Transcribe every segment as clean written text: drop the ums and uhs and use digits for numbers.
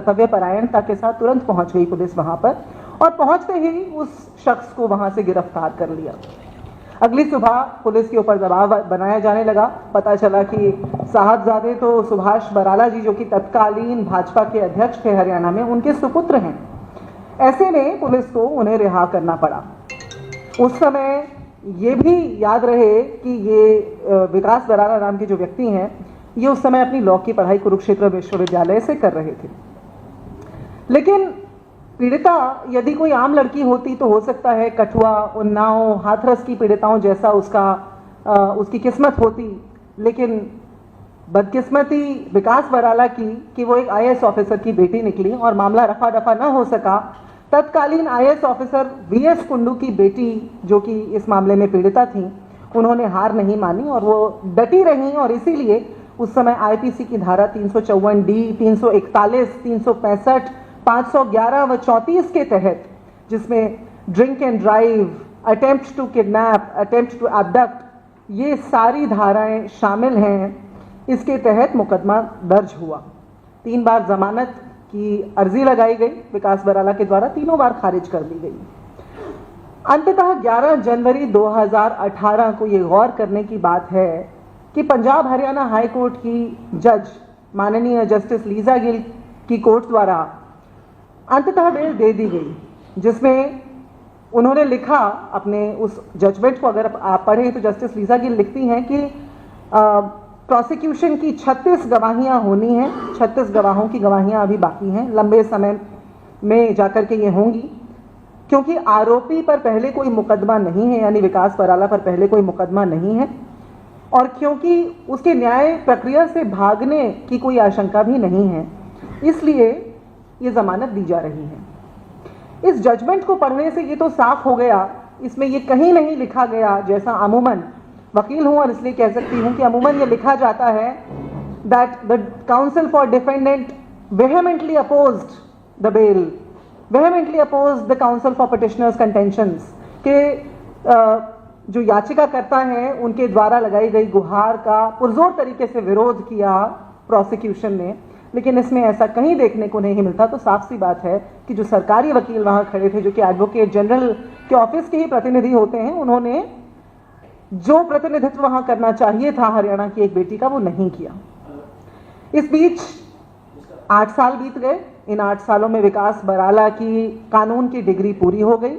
कर्तव्य परायणता के साथ तुरंत पहुंच गई पुलिस वहां पर और पहुंचते ही उस शख्स को वहां से गिरफ्तार कर लिया। अगली सुबह पुलिस के ऊपर दबाव बनाया जाने लगा। पता चला कि साहबजादे तो सुभाष बराला जी, जो कि तत्कालीन भाजपा के अध्यक्ष थे हरियाणा में, उनके सुपुत्र हैं। ऐसे में पुलिस को उन्हें रिहा करना पड़ा। उस समय ये भी याद रहे कि ये विकास बराला नाम के जो व्यक्ति हैं, ये उस समय अपनी लॉ की पढ़ाई कुरुक्षेत्र विश्वविद्यालय से कर रहे थे। लेकिन पीड़िता यदि कोई आम लड़की होती तो हो सकता है कठुआ, उन्नाव, हाथरस की पीड़िताओं जैसा उसकी किस्मत होती। लेकिन बदकिस्मती विकास बराला की कि वो एक आईएएस ऑफिसर की बेटी निकली और मामला रफा दफा न हो सका। तत्कालीन आईएएस ऑफिसर वीएस कुंडू की बेटी, जो कि इस मामले में पीड़िता थी, उन्होंने हार नहीं मानी और वो डटी रही और इसीलिए उस समय आईपीसी की धारा 354 डी, 341, 365, 511 व 34 के तहत, जिसमें drink and drive, attempt to kidnap, attempt to abduct, ये सारी धाराएं शामिल हैं, इसके तहत मुकदमा दर्ज हुआ। 3 बार जमानत की अर्जी लगाई गई विकास बराला के द्वारा, तीनों बार खारिज कर दी गई। अंततः 11 जनवरी 2018 को ये गौर करने की बात है कि पंजाब हरियाणा हाई कोर्ट की जज माननीय जस्टिस लीजा गिल की कोर्ट द्वारा अंततः बेल दे दी गई, जिसमें उन्होंने लिखा अपने उस जजमेंट को, अगर आप पढ़ें तो जस्टिस लीजा गिल लिखती हैं कि प्रोसिक्यूशन की 36 गवाहियां होनी हैं, 36 गवाहों की गवाहियां अभी बाकी हैं, लंबे समय में जाकर के ये होंगी, क्योंकि आरोपी पर पहले कोई मुकदमा नहीं है, यानी विकास बराला पर पहले कोई मुकदमा नहीं है, और क्योंकि उसके न्याय प्रक्रिया से भागने की कोई आशंका भी नहीं है, इसलिए ये जमानत दी जा रही है। इस जजमेंट को पढ़ने से ये तो साफ हो गया, इसमें ये कहीं नहीं लिखा गया, जैसा अमूमन वकील हूं और इसलिए कह सकती हूं कि अमूमन ये लिखा जाता है that the council for defendant vehemently opposed the bail, vehemently opposed the council for petitioners contentions, के जो याचिकाकर्ता हैं उनके द्वारा लगाई गई गुहार का पुरजोर तरीके से विरोध किया प्रोसिक्यूशन ने। लेकिन इसमें ऐसा कहीं देखने को नहीं मिलता। तो साफ सी बात है कि जो सरकारी वकील वहां खड़े थे, जो कि एडवोकेट जनरल के ऑफिस के ही प्रतिनिधि होते हैं, उन्होंने जो प्रतिनिधित्व वहां करना चाहिए था हरियाणा की एक बेटी का, वो नहीं किया। इस बीच 8 साल बीत गए। इन 8 सालों में विकास बराला की कानून की डिग्री पूरी हो गई,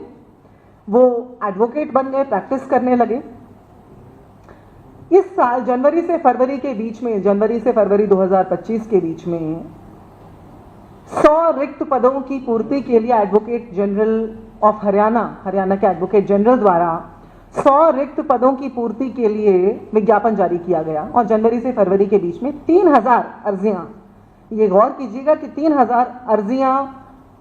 वो एडवोकेट बन गए, प्रैक्टिस करने लगे। इस साल जनवरी से फरवरी के बीच में, जनवरी से फरवरी 2025 के बीच में 100 रिक्त पदों की पूर्ति के लिए एडवोकेट जनरल ऑफ हरियाणा के एडवोकेट जनरल द्वारा 100 रिक्त पदों की पूर्ति के लिए विज्ञापन जारी किया गया और जनवरी से फरवरी के बीच में 3000 अर्जियां, ये गौर कीजिएगा कि 3000 अर्जियां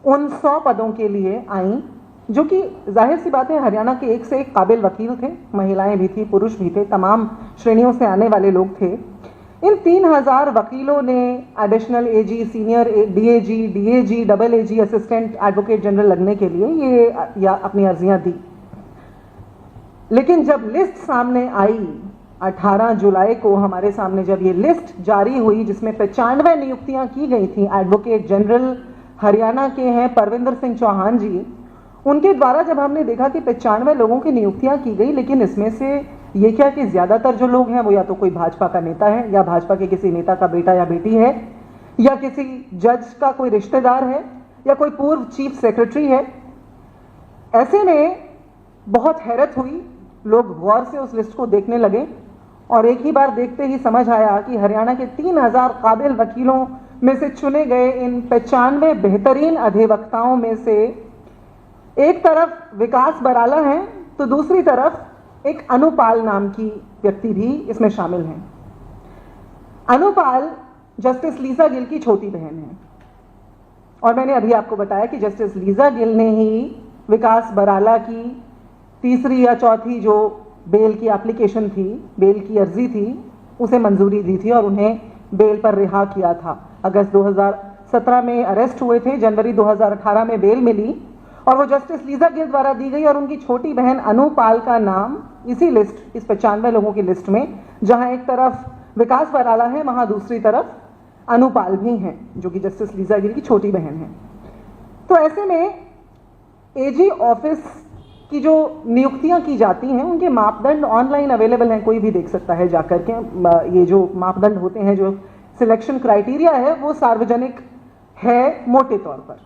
उन 100 पदों के लिए आईं, जो कि जाहिर सी बात है हरियाणा के एक से एक काबिल वकील थे, महिलाएं भी थी, पुरुष भी थे, तमाम श्रेणियों से आने वाले लोग थे। इन 3000 वकीलों ने additional AG, senior DAG, DAG, double एजी, असिस्टेंट एडवोकेट जनरल लगने के लिए ये अपनी अर्जियां दी। लेकिन जब लिस्ट सामने आई 18 जुलाई को, हमारे सामने जब ये लिस्ट जारी हुई जिसमें 95 नियुक्तियां की गई थी, एडवोकेट जनरल हरियाणा के हैं परविंदर सिंह चौहान जी, उनके द्वारा जब हमने देखा कि 95 लोगों की नियुक्तियां की गई, लेकिन इसमें से ये क्या कि ज्यादातर जो लोग हैं वो या तो कोई भाजपा का नेता है, या भाजपा के किसी नेता का बेटा या बेटी है, या किसी जज का कोई रिश्तेदार है, या कोई पूर्व चीफ सेक्रेटरी है। ऐसे में बहुत हैरत हुई, लोग गौर से उस लिस्ट को देखने लगे और एक ही बार देखते ही समझ आया कि हरियाणा के 3000 काबिल वकीलों में से चुने गए इन 95 बेहतरीन अधिवक्ताओं में से एक तरफ विकास बराला हैं तो दूसरी तरफ एक अनुपाल नाम की व्यक्ति भी इसमें शामिल हैं। अनुपाल जस्टिस लीजा गिल की छोटी बहन है और मैंने अभी आपको बताया कि जस्टिस लीजा गिल ने ही विकास बराला की तीसरी या चौथी जो बेल की एप्लीकेशन थी, बेल की अर्जी थी, उसे मंजूरी दी थी और उन्हें बेल पर रिहा किया था। अगस्त 2017 में अरेस्ट हुए थे, जनवरी 2018 में बेल मिली और वो जस्टिस लीजा गिल द्वारा दी गई और उनकी छोटी बहन अनुपाल का नाम इसी लिस्ट, इस 95 लोगों की लिस्ट में, जहां एक तरफ विकास बराला है, वहां दूसरी तरफ अनुपाल भी हैं, जो कि जस्टिस लीजा गिल की छोटी बहन है। तो ऐसे में एजी ऑफिस की जो नियुक्तियां की जाती हैं उनके मापदंड ऑनलाइन अवेलेबल हैं, कोई भी देख सकता है जाकर के। ये जो मापदंड होते हैं, जो सिलेक्शन क्राइटेरिया है, वो सार्वजनिक है मोटे तौर पर,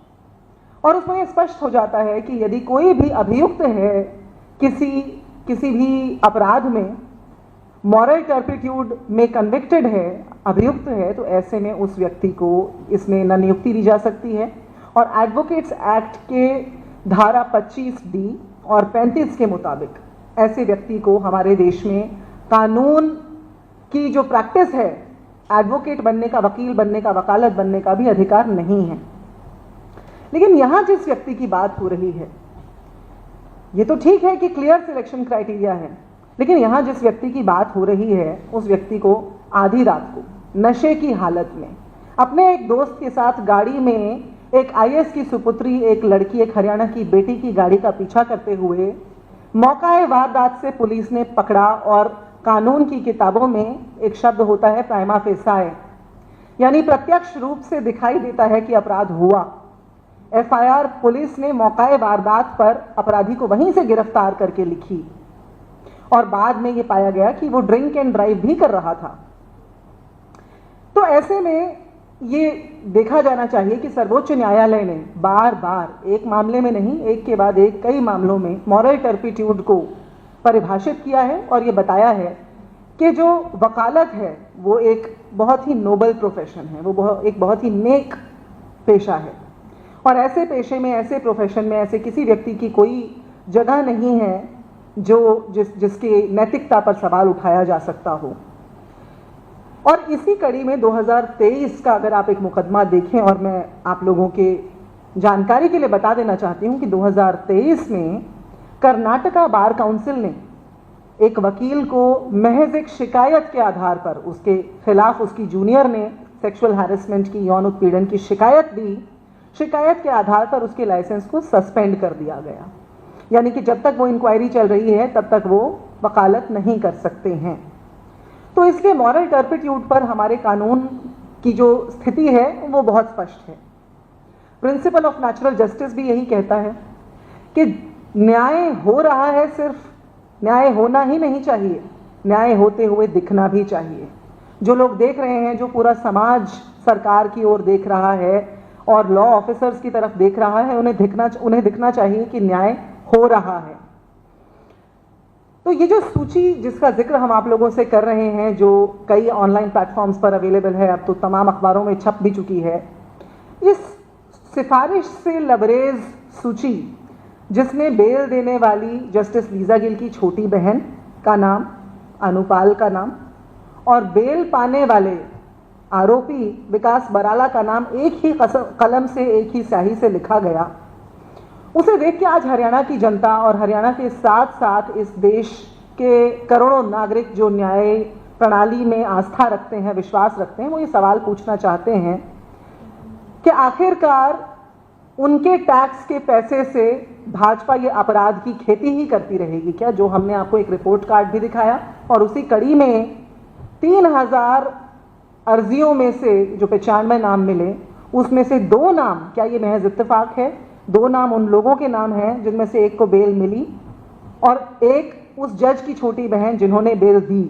और उसमें स्पष्ट हो जाता है कि यदि कोई भी अभियुक्त है किसी भी अपराध में, मॉरल टर्पिट्यूड में कन्विक्टेड है, अभियुक्त है, तो ऐसे में उस व्यक्ति को इसमें न नियुक्ति दी जा सकती है। और एडवोकेट्स एक्ट के धारा 25D और 35 के मुताबिक ऐसे व्यक्ति को हमारे देश में कानून की जो प्रैक्टिस है, एडवोकेट बनने का, वकील बनने का, वकालत बनने का भी अधिकार नहीं है। लेकिन यहां जिस व्यक्ति की बात हो रही है, ये तो ठीक है कि क्लियर सिलेक्शन क्राइटेरिया है, लेकिन यहां जिस व्यक्ति की बात हो रही है, उस व्यक्ति को आधी रात को नशे की हालत में अपने एक दोस्त के साथ गाड़ी में एक आईएएस की सुपुत्री, एक लड़की, एक हरियाणा की बेटी की गाड़ी का पीछा करते हुए मौका वारदात से पुलिस ने पकड़ा। और कानून की किताबों में एक शब्द होता है प्राइमा फेसाए, यानी प्रत्यक्ष रूप से दिखाई देता है कि अपराध हुआ। एफआईआर पुलिस ने मौका वारदात पर अपराधी को वहीं से गिरफ्तार करके लिखी, और बाद में ये पाया गया कि वो ड्रिंक एंड ड्राइव भी कर रहा था। तो ऐसे में ये देखा जाना चाहिए कि सर्वोच्च न्यायालय ने बार बार, एक मामले में नहीं, एक के बाद एक कई मामलों में मॉरल टर्पिट्यूड को परिभाषित किया है और ये बताया है कि जो वकालत है वो एक बहुत ही नोबल प्रोफेशन है, वो एक बहुत ही नेक पेशा है, और ऐसे पेशे में, ऐसे प्रोफेशन में ऐसे किसी व्यक्ति की कोई जगह नहीं है जिसकी नैतिकता पर सवाल उठाया जा सकता हो। और इसी कड़ी में 2023 का अगर आप एक मुकदमा देखें, और मैं आप लोगों के जानकारी के लिए बता देना चाहती हूं कि 2023 में कर्नाटका बार काउंसिल ने एक वकील को महज एक शिकायत के आधार पर, उसके खिलाफ उसकी जूनियर ने सेक्सुअल हैरेसमेंट की, यौन उत्पीड़न की शिकायत दी, शिकायत के आधार पर उसके लाइसेंस को सस्पेंड कर दिया गया। यानी कि जब तक वो इंक्वायरी चल रही है तब तक वो वकालत नहीं कर सकते हैं। तो इसके मॉरल टर्पिट्यूड पर हमारे कानून की जो स्थिति है वो बहुत स्पष्ट है। प्रिंसिपल ऑफ नेचुरल जस्टिस भी यही कहता है कि न्याय हो रहा है, सिर्फ न्याय होना ही नहीं चाहिए, न्याय होते हुए दिखना भी चाहिए। जो लोग देख रहे हैं, जो पूरा समाज सरकार की ओर देख रहा है और लॉ ऑफिसर्स की तरफ देख रहा है, उन्हें दिखना चाहिए कि न्याय हो रहा है। तो ये जो सूची जिसका जिक्र हम आप लोगों से कर रहे हैं, जो कई ऑनलाइन प्लेटफॉर्म्स पर अवेलेबल है, अब तो तमाम अखबारों में छप भी चुकी है, इस सिफारिश से लबरेज सूची जिसमें बेल देने वाली जस्टिस लीजा गिल की छोटी बहन का नाम, अनुपाल का नाम, और बेल पाने वाले आरोपी विकास बराला का नाम एक ही कलम से, एक ही स्याही से लिखा गया, उसे देख के आज हरियाणा की जनता और हरियाणा के साथ साथ इस देश के करोड़ों नागरिक जो न्याय प्रणाली में आस्था रखते हैं, विश्वास रखते हैं, वो ये सवाल पूछना चाहते हैं कि आखिरकार उनके टैक्स के पैसे से भाजपा ये अपराध की खेती ही करती रहेगी क्या? जो हमने आपको एक रिपोर्ट कार्ड भी दिखाया, और उसी कड़ी में 3000 अर्जियों में से जो 95 नाम मिले, उसमें से 2 नाम, क्या ये महज इत्तेफाक है? 2 नाम उन लोगों के नाम हैं जिनमें से एक को बेल मिली और एक उस जज की छोटी बहन जिन्होंने बेल दी।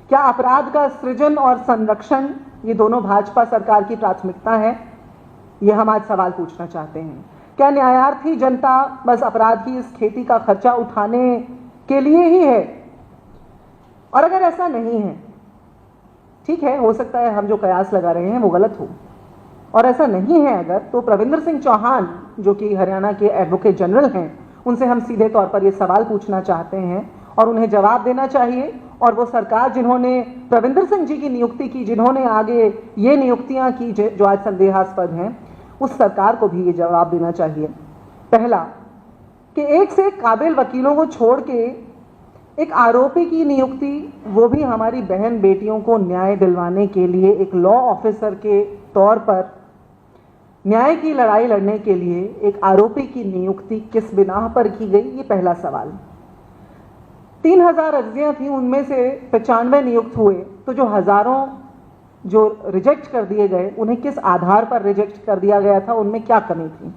क्या अपराध का सृजन और संरक्षण ये दोनों भाजपा सरकार की प्राथमिकता है? ये हम आज सवाल पूछना चाहते हैं। क्या न्यायार्थी जनता बस अपराध की इस खेती का खर्चा उठाने के लिए ही है? और अगर ऐसा नहीं है, ठीक है, हो सकता है हम जो कयास लगा रहे हैं वो गलत हो, और ऐसा नहीं है अगर, तो प्रविंदर सिंह चौहान जो कि हरियाणा के एडवोकेट जनरल हैं, उनसे हम सीधे तौर पर ये सवाल पूछना चाहते हैं और उन्हें जवाब देना चाहिए। और वो सरकार जिन्होंने प्रविंदर सिंह जी की नियुक्ति की, जिन्होंने आगे ये नियुक्तियां की जो आज संदेहास्पद हैं, उस सरकार को भी ये जवाब देना चाहिए। पहला, कि एक से एक काबिल वकीलों को छोड़ के एक आरोपी की नियुक्ति, वो भी हमारी बहन बेटियों को न्याय दिलवाने के लिए, एक लॉ ऑफिसर के तौर पर न्याय की लड़ाई लड़ने के लिए एक आरोपी की नियुक्ति किस बिना पर की गई? ये पहला सवाल। 3000 अर्जियां थी, उनमें से 95 नियुक्त हुए, तो जो हजारों जो रिजेक्ट कर दिए गए, उन्हें किस आधार पर रिजेक्ट कर दिया गया था, उनमें क्या कमी थी,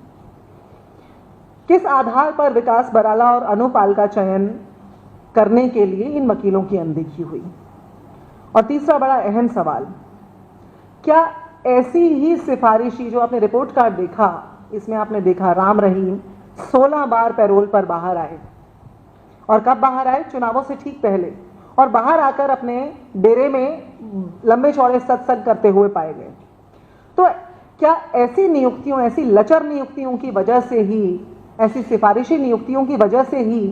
किस आधार पर विकास बराला और अनुपाल का चयन करने के लिए इन वकीलों की अनदेखी हुई। और तीसरा बड़ा अहम सवाल, क्या ऐसी ही सिफारिशी, जो आपने रिपोर्ट कार्ड देखा, इसमें आपने देखा राम रहीम 16 बार पैरोल पर बाहर आए, और कब बाहर आए? चुनावों से ठीक पहले, और बाहर आकर अपने डेरे में लंबे चौड़े सत्संग करते हुए पाए गए। तो क्या ऐसी नियुक्तियों, ऐसी लचर नियुक्तियों की वजह से ही, ऐसी सिफारिशी नियुक्तियों की वजह से ही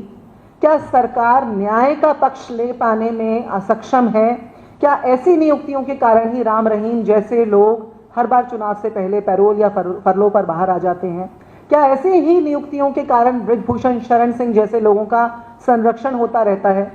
क्या सरकार न्याय का पक्ष ले पाने में असक्षम है? क्या ऐसी नियुक्तियों के कारण ही राम रहीम जैसे लोग हर बार चुनाव से पहले पैरोल या फरलो पर बाहर आ जाते हैं? क्या ऐसे ही नियुक्तियों के कारण बृजभूषण शरण सिंह जैसे लोगों का संरक्षण होता रहता है?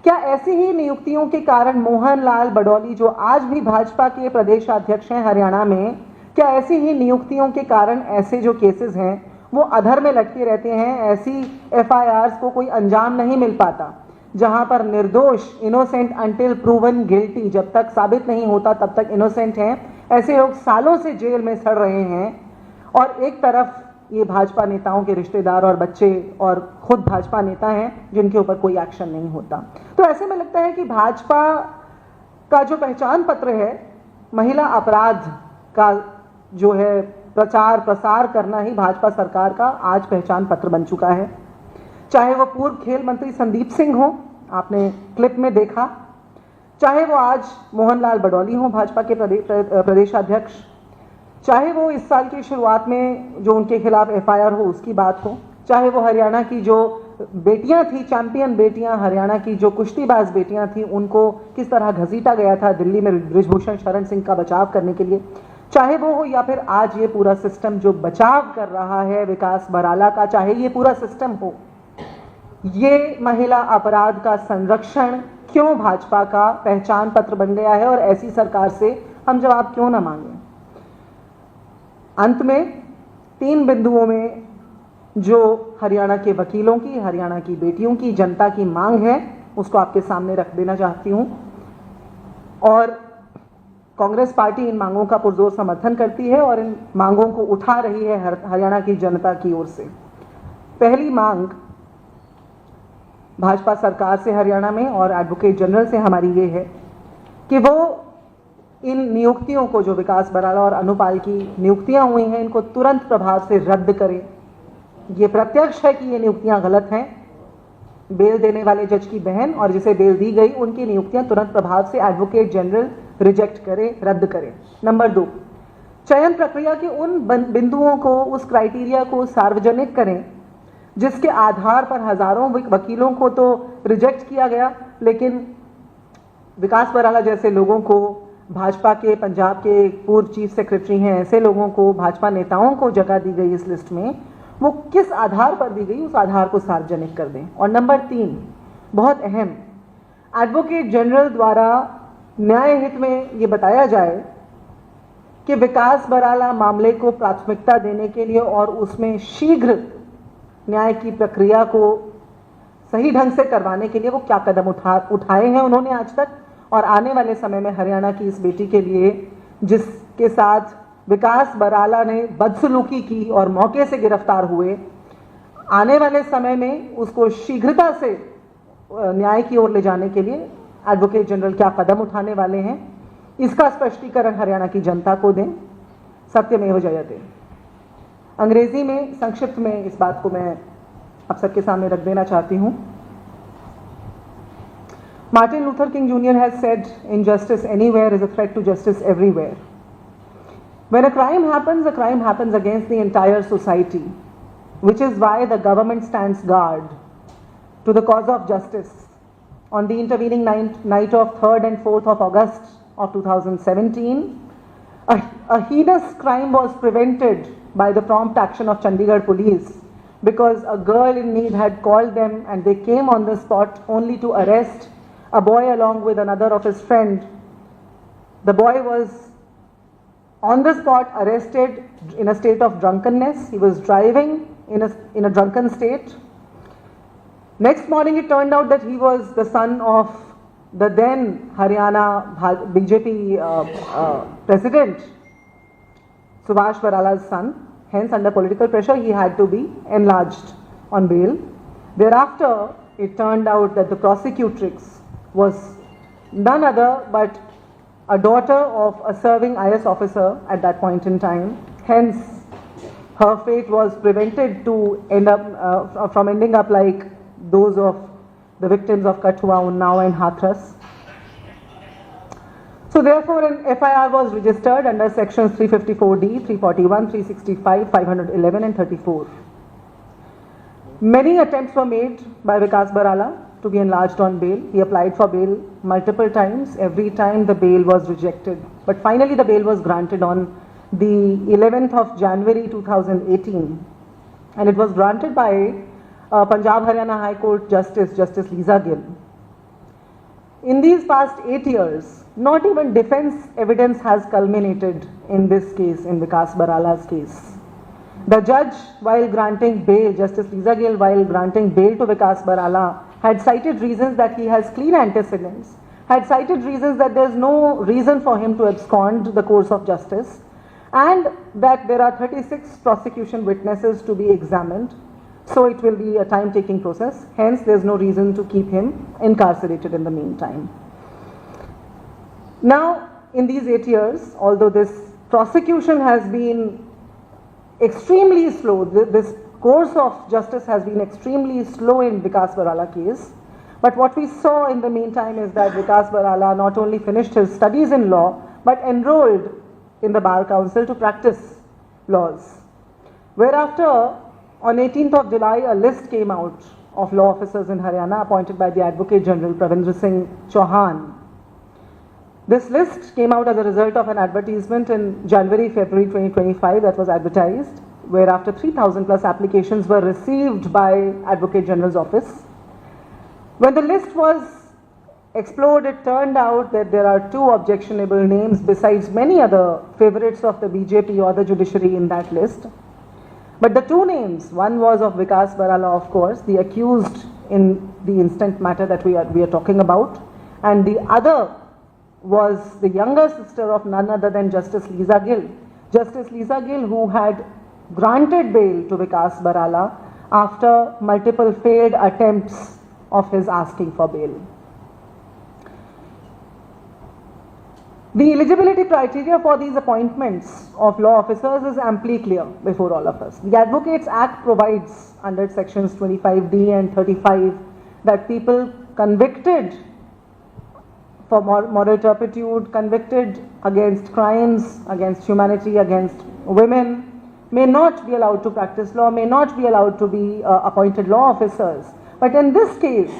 क्या ऐसी ही नियुक्तियों के कारण मोहन लाल बडौली, जो आज भी भाजपा के प्रदेशाध्यक्ष हैं हरियाणा में, क्या ऐसी ही नियुक्तियों के कारण ऐसे जो केसेस हैं वो अधर में लटके रहते हैं? ऐसी एफआईआर्स को कोई अंजाम नहीं मिल पाता, जहां पर निर्दोष, इनोसेंट अंटिल प्रूवन गिल्टी, जब तक साबित नहीं होता तब तक इनोसेंट हैं, ऐसे लोग सालों से जेल में सड़ रहे हैं। और एक तरफ ये भाजपा नेताओं के रिश्तेदार और बच्चे और खुद भाजपा नेता हैं जिनके ऊपर कोई एक्शन नहीं होता। तो ऐसे में लगता है कि भाजपा का जो पहचान पत्र है, महिला अपराध का जो है प्रचार प्रसार करना ही भाजपा सरकार का आज पहचान पत्र बन चुका है। चाहे वो पूर्व खेल मंत्री संदीप सिंह हो, आपने क्लिप में देखा, चाहे वो आज मोहन लाल बडौली हो, भाजपा के प्रदेशाध्यक्ष, चाहे वो इस साल की शुरुआत में जो उनके खिलाफ एफआईआर हो उसकी बात हो, चाहे वो हरियाणा की जो बेटियां थी, चैंपियन बेटियां, हरियाणा की जो कुश्तीबाज बेटियां थी, उनको किस तरह घसीटा गया था दिल्ली में बृजभूषण शरण सिंह का बचाव करने के लिए, चाहे वो हो, या फिर आज ये पूरा सिस्टम जो बचाव कर रहा है विकास बराला का, चाहे ये पूरा सिस्टम हो, ये महिला अपराध का संरक्षण क्यों भाजपा का पहचान पत्र बन गया है? और ऐसी सरकार से हम जवाब क्यों ना मांगे? अंत में 3 बिंदुओं में जो हरियाणा के वकीलों की, हरियाणा की बेटियों की, जनता की मांग है, उसको आपके सामने रख देना चाहती हूं। और कांग्रेस पार्टी इन मांगों का पुरजोर समर्थन करती है और इन मांगों को उठा रही है हरियाणा की जनता की ओर से। पहली मांग भाजपा सरकार से हरियाणा में और एडवोकेट जनरल से हमारी ये है कि वो इन नियुक्तियों को, जो विकास बराला और अनुपाल की नियुक्तियां हुई हैं, इनको तुरंत प्रभाव से रद्द करें। ये प्रत्यक्ष है कि ये नियुक्तियां गलत हैं। बेल देने वाले जज की बहन और जिसे बेल दी गई, उनकी नियुक्तियां तुरंत प्रभाव से एडवोकेट जनरल रिजेक्ट करे, रद्द करे। नंबर 2, चयन प्रक्रिया के उन बिंदुओं को, उस क्राइटेरिया को सार्वजनिक करें जिसके आधार पर हजारों वकीलों को तो रिजेक्ट किया गया, लेकिन विकास बराला जैसे लोगों को, भाजपा के पंजाब के पूर्व चीफ सेक्रेटरी हैं, ऐसे लोगों को, भाजपा नेताओं को जगह दी गई इस लिस्ट में, वो किस आधार पर दी गई, उस आधार को सार्वजनिक कर दें। और नंबर 3, बहुत अहम, एडवोकेट जनरल द्वारा न्याय हित में ये बताया जाए कि विकास बराला मामले को प्राथमिकता देने के लिए और उसमें शीघ्र न्याय की प्रक्रिया को सही ढंग से करवाने के लिए वो क्या कदम उठाए हैं उन्होंने आज तक, और आने वाले समय में हरियाणा की इस बेटी के लिए, जिसके साथ विकास बराला ने बदसलूकी की और मौके से गिरफ्तार हुए, आने वाले समय में उसको शीघ्रता से न्याय की ओर ले जाने के लिए एडवोकेट जनरल क्या कदम उठाने वाले हैं, इसका स्पष्टीकरण हरियाणा की जनता को दें। सत्यमेव जयते। अंग्रेजी में संक्षिप्त में इस बात को मैं आप सबके सामने रख देना चाहती हूं। Martin Luther King Jr. has said, injustice anywhere is a threat to justice everywhere. When a crime happens against the entire society, which is why the government stands guard to the cause of justice. On the intervening night of 3rd and 4th of August of 2017, a heinous crime was prevented by the prompt action of Chandigarh police because a girl in need had called them and they came on the spot only to arrest a boy along with another of his friend. The boy was on the spot arrested in a state of drunkenness. He was driving in a drunken state. Next morning it turned out that he was the son of the then Haryana BJP president, Subhash Barala's son. Hence, under political pressure, he had to be enlarged on bail. Thereafter, it turned out that the prosecutrix was none other but a daughter of a serving IS officer at that point in time. Hence, her fate was prevented to end up from ending up like those of the victims of Kathua, Unnao and Hathras. So therefore, an FIR was registered under sections 354D, 341, 365, 511 and 34. Many attempts were made by Vikas Barala to be enlarged on bail. He applied for bail multiple times. Every time the bail was rejected. But finally the bail was granted on the 11th of January 2018. And it was granted by Punjab Haryana High Court Justice Lisa Gill. In these past 8 years, not even defense evidence has culminated in this case, in Vikas Barala's case. The judge, while granting bail, Justice Lisa Gill, while granting bail to Vikas Barala, had cited reasons that he has clean antecedents, had cited reasons that there is no reason for him to abscond the course of justice, and that there are 36 prosecution witnesses to be examined. So it will be a time-taking process. Hence, there is no reason to keep him incarcerated in the meantime. Now, in these 8 years, although this prosecution has been extremely slow, this course of justice has been extremely slow in Vikas Barala case. But what we saw in the meantime is that Vikas Barala not only finished his studies in law, but enrolled in the Bar Council to practice laws. Whereafter, on 18th of July, a list came out of law officers in Haryana appointed by the Advocate General Pravindra Singh Chauhan. This list came out as a result of an advertisement in January-February 2025 that was advertised, whereafter 3,000 plus applications were received by Advocate General's office. When the list was explored, it turned out that there are 2 objectionable names besides many other favorites of the BJP or the judiciary in that list. But the 2 names, one was of Vikas Barala, of course, the accused in the instant matter that we are talking about, and the other was the younger sister of none other than Justice Lisa Gill. Justice Lisa Gill, who had granted bail to Vikas Barala after multiple failed attempts of his asking for bail. The eligibility criteria for these appointments of law officers is amply clear before all of us. The Advocates Act provides under sections 25D and 35 that people convicted for moral turpitude, convicted against crimes, against humanity, against women, may not be allowed to practice law, may not be allowed to be appointed law officers. But in this case,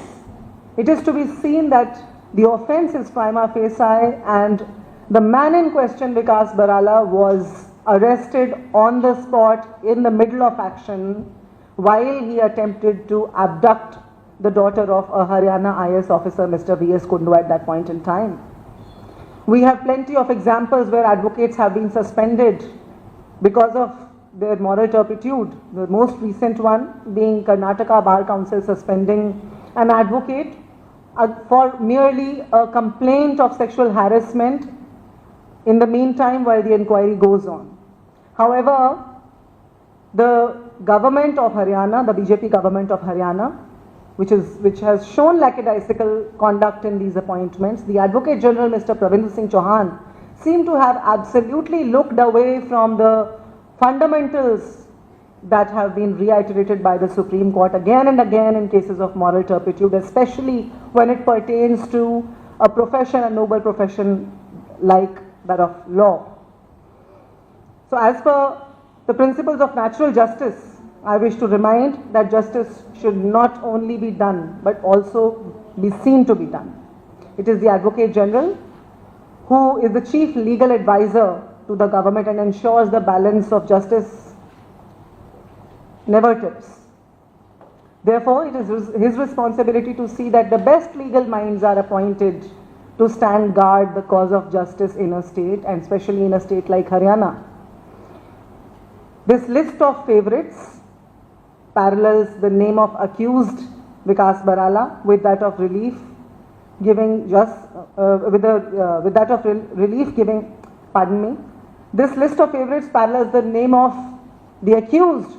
it is to be seen that the offence is prima facie, and the man in question, Vikas Barala, was arrested on the spot in the middle of action while he attempted to abduct the daughter of a Haryana IS officer, Mr. V.S. Kundu, at that point in time. We have plenty of examples where advocates have been suspended because of their moral turpitude. The most recent one being Karnataka Bar Council suspending an advocate for merely a complaint of sexual harassment in the meantime while the inquiry goes on. However, the government of Haryana, the BJP government of Haryana, which has shown lackadaisical conduct in these appointments, the Advocate General Mr. Pravindra Singh Chauhan seemed to have absolutely looked away from the fundamentals that have been reiterated by the Supreme Court again and again in cases of moral turpitude, especially when it pertains to a profession, a noble profession like that of law. So as per the principles of natural justice, I wish to remind that justice should not only be done but also be seen to be done. It is the Advocate General who is the chief legal advisor to the government and ensures the balance of justice never tips. Therefore, it is his responsibility to see that the best legal minds are appointed to stand guard the cause of justice in a state, and especially in a state like Haryana. This list of favorites parallels the name of accused Vikas Barala with that of relief giving just with that of relief giving, pardon me. This list of favorites parallels the name of the accused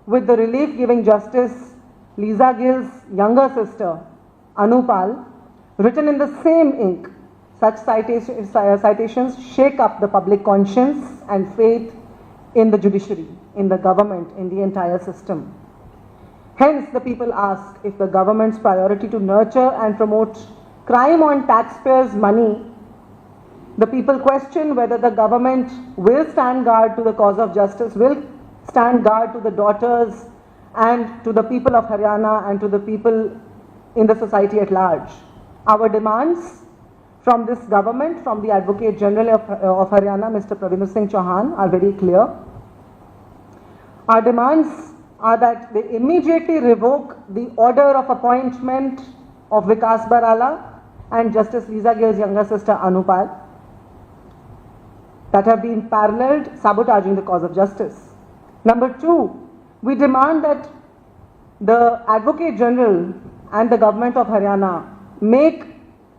with the relief giving Justice Lisa Gill's younger sister Anupal, written in the same ink. Such citations shake up the public conscience and faith in the judiciary, in the government, in the entire system. Hence, the people ask if the government's priority to nurture and promote crime on taxpayers' money, the people question whether the government will stand guard to the cause of justice, will stand guard to the daughters and to the people of Haryana and to the people in the society at large. Our demands from this government, from the Advocate General of Haryana, Mr. Pravinder Singh Chauhan, are very clear. Our demands are that they immediately revoke the order of appointment of Vikas Barala and Justice Lisa Gill's younger sister Anupal that have been paralleled, sabotaging the cause of justice. Number two, we demand that the Advocate General and the government of Haryana make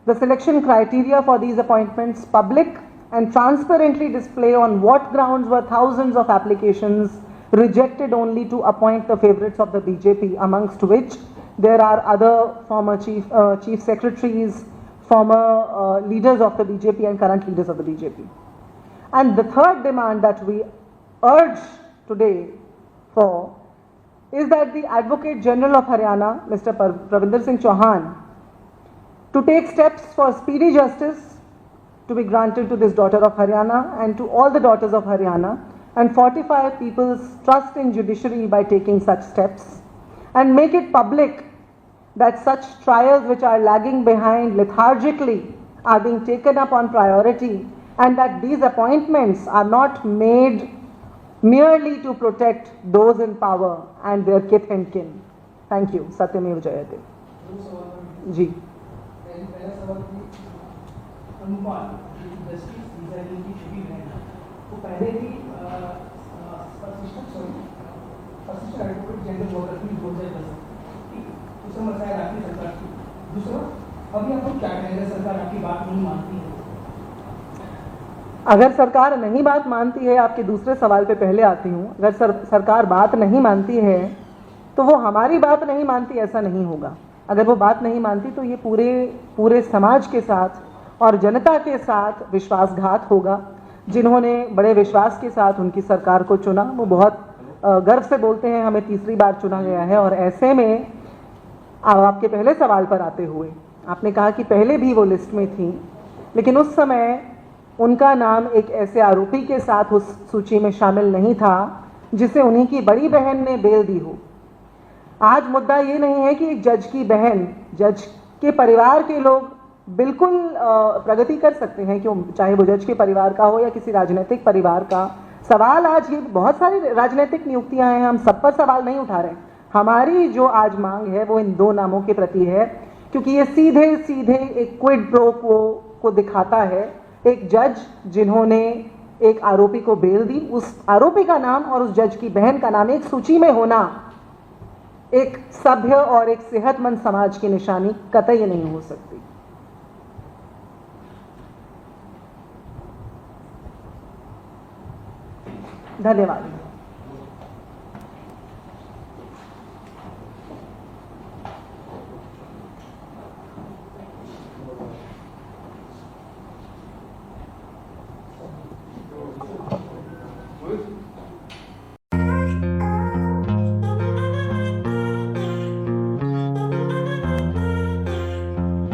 the selection criteria for these appointments public and transparently display on what grounds were thousands of applications rejected only to appoint the favorites of the BJP, amongst which there are other former chief secretaries, former leaders of the BJP and current leaders of the BJP. And the third demand that we urge today for is that the Advocate General of Haryana, Mr. Pravinder Singh Chauhan, to take steps for speedy justice to be granted to this daughter of Haryana and to all the daughters of Haryana, and fortify people's trust in judiciary by taking such steps, and make it public that such trials which are lagging behind lethargically are being taken up on priority, and that these appointments are not made merely to protect those in power and their kith and kin. Thank you. Satyamev Jayate. जी. पहला सवाल कि Anupal justice Lisa Gill की छोटी बहन वो पहले भी assistant advocate general voter की बोलते थे कि उस समय शायद आपकी सरकार थी। दूसरा, अभी आप क्या कहेंगे, सरकार आपकी बात नहीं मानती है? अगर सरकार नहीं बात मानती है, आपके दूसरे सवाल पे पहले आती हूँ, अगर सरकार बात नहीं मानती है तो वो हमारी बात नहीं मानती, ऐसा नहीं होगा। अगर वो बात नहीं मानती तो ये पूरे समाज के साथ और जनता के साथ विश्वासघात होगा। जिन्होंने बड़े विश्वास के साथ उनकी सरकार को चुना, वो बहुत गर्व से बोलते हैं हमें तीसरी बार चुना गया है। और ऐसे में आपके पहले सवाल पर आते हुए आपने कहा कि पहले भी वो लिस्ट में थी, लेकिन उस समय उनका नाम एक ऐसे आरोपी के साथ उस सूची में शामिल नहीं था जिसे उन्हीं की बड़ी बहन ने बेल दी हो। आज मुद्दा ये नहीं है कि एक जज की बहन, जज के परिवार के लोग बिल्कुल प्रगति कर सकते हैं, क्यों, चाहे वो जज के परिवार का हो या किसी राजनीतिक परिवार का। सवाल आज ये बहुत सारी राजनीतिक नियुक्तियां हैं, हम सब पर सवाल नहीं उठा रहे। हमारी जो आज मांग है वो इन दो नामों के प्रति है, क्योंकि ये सीधे सीधे एक क्विड प्रो क्वो को दिखाता है। एक जज जिन्होंने एक आरोपी को बेल दी, उस आरोपी का नाम और उस जज की बहन का नाम एक सूची में होना एक सभ्य और एक सेहतमंद समाज की निशानी कतई नहीं हो सकती। धन्यवाद।